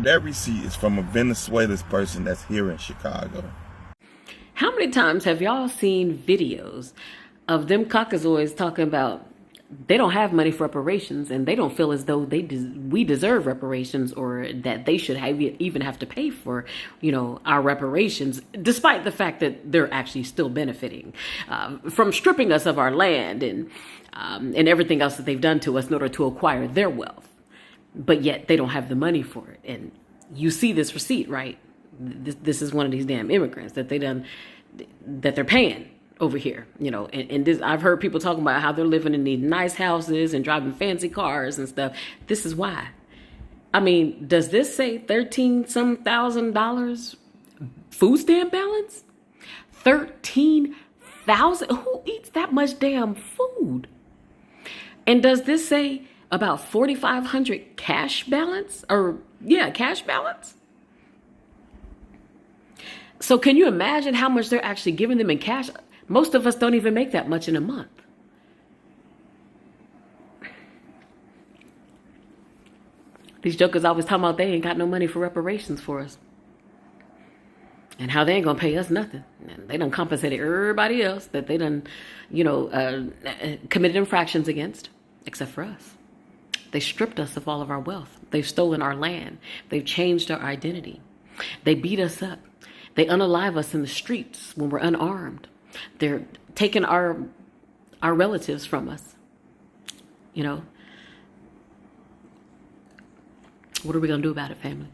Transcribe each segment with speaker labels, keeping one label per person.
Speaker 1: That receipt is from a Venezuelan person that's here in Chicago.
Speaker 2: How many times have y'all seen videos of them caucasoids talking about they don't have money for reparations and they don't feel as though we deserve reparations or that they should even have to pay for, our reparations, despite the fact that they're actually still benefiting from stripping us of our land and everything else that they've done to us in order to acquire their wealth. But yet they don't have the money for it. And you see this receipt, right? This is one of these damn immigrants that they're paying over here, and this, I've heard people talking about how they're living in these nice houses and driving fancy cars and stuff. This is why. I mean, does this say 13 some $1,000 food stamp balance? 13,000? Who eats that much damn food? And does this say about 4,500 cash balance? Cash balance? So can you imagine how much they're actually giving them in cash? Most of us don't even make that much in a month. These jokers always talking about they ain't got no money for reparations for us. And how they ain't gonna pay us nothing. And they done compensated everybody else that they done, committed infractions against, except for us. They stripped us of all of our wealth. They've stolen our land. They've changed our identity. They beat us up. They unalive us in the streets when we're unarmed. They're taking our relatives from us. What are we going to do about it, family?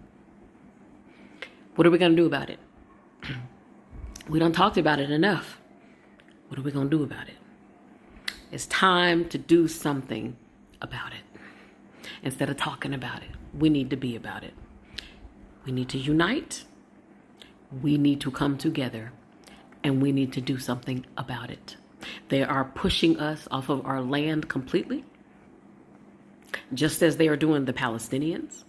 Speaker 2: What are we going to do about it? We done talked about it enough. What are we going to do about it? It's time to do something about it. Instead of talking about it, we need to be about it. We need to unite. We need to come together. And we need to do something about it. They are pushing us off of our land completely, just as they are doing the Palestinians.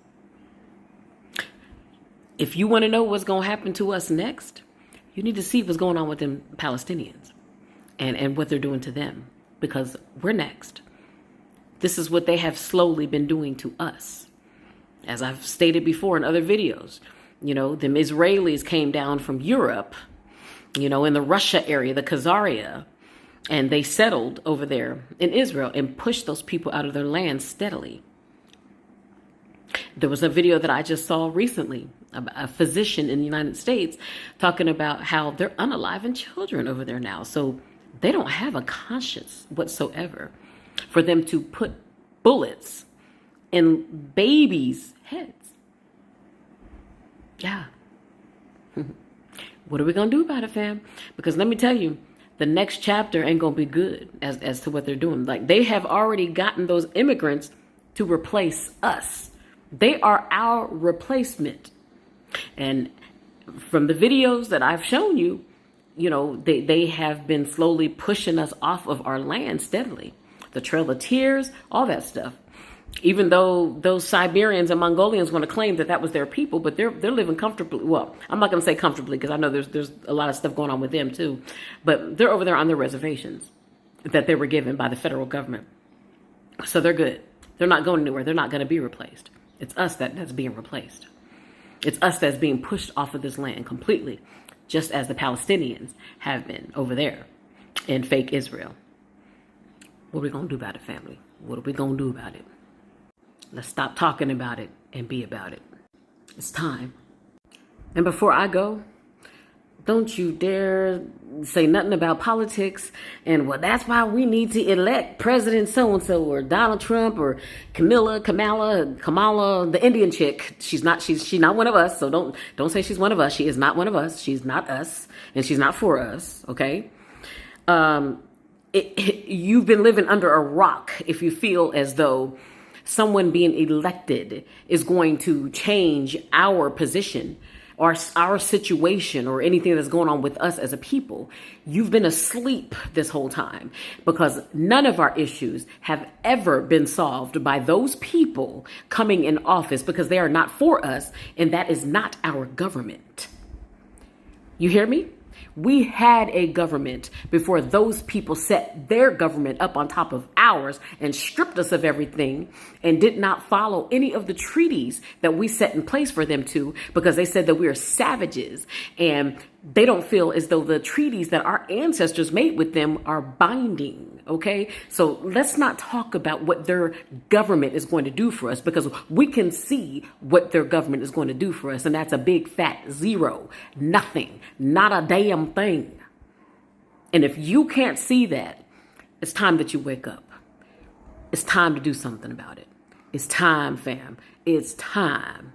Speaker 2: If you want to know what's going to happen to us next, you need to see what's going on with them Palestinians and what they're doing to them, because we're next. This is what they have slowly been doing to us. As I've stated before in other videos, them Israelis came down from Europe, in the Russia area, the Khazaria, and they settled over there in Israel and pushed those people out of their land steadily. There was a video that I just saw recently, a physician in the United States talking about how they're unaliving children over there now. So they don't have a conscience whatsoever for them to put bullets in babies' heads. Yeah. What are we going to do about it, fam? Because let me tell you, the next chapter ain't going to be good as to what they're doing. Like, they have already gotten those immigrants to replace us. They are our replacement. And from the videos that I've shown you, they have been slowly pushing us off of our land steadily. The Trail of Tears, all that stuff. Even though those Siberians and Mongolians want to claim that was their people, but they're living comfortably. Well, I'm not going to say comfortably because I know there's a lot of stuff going on with them too. But they're over there on their reservations that they were given by the federal government. So they're good. They're not going anywhere. They're not going to be replaced. It's us that's being replaced. It's us that's being pushed off of this land completely, just as the Palestinians have been over there in fake Israel. What are we going to do about it, family? What are we going to do about it? Let's stop talking about it and be about it. It's time. And before I go, don't you dare say nothing about politics. And well, that's why we need to elect President so-and-so or Donald Trump or Kamala, the Indian chick. She's not one of us. So don't say she's one of us. She is not one of us. She's not us. And she's not for us. Okay. You've been living under a rock if you feel as though someone being elected is going to change our position or our situation or anything that's going on with us as a people. You've been asleep this whole time, because none of our issues have ever been solved by those people coming in office, because they are not for us, and that is not our government. You hear me? We had a government before those people set their government up on top of ours and stripped us of everything and did not follow any of the treaties that we set in place for them to, because they said that we are savages and they don't feel as though the treaties that our ancestors made with them are binding. Okay, so let's not talk about what their government is going to do for us, because we can see what their government is going to do for us. And that's a big fat zero, nothing, not a damn thing. And if you can't see that, it's time that you wake up. It's time to do something about it. It's time, fam. It's time.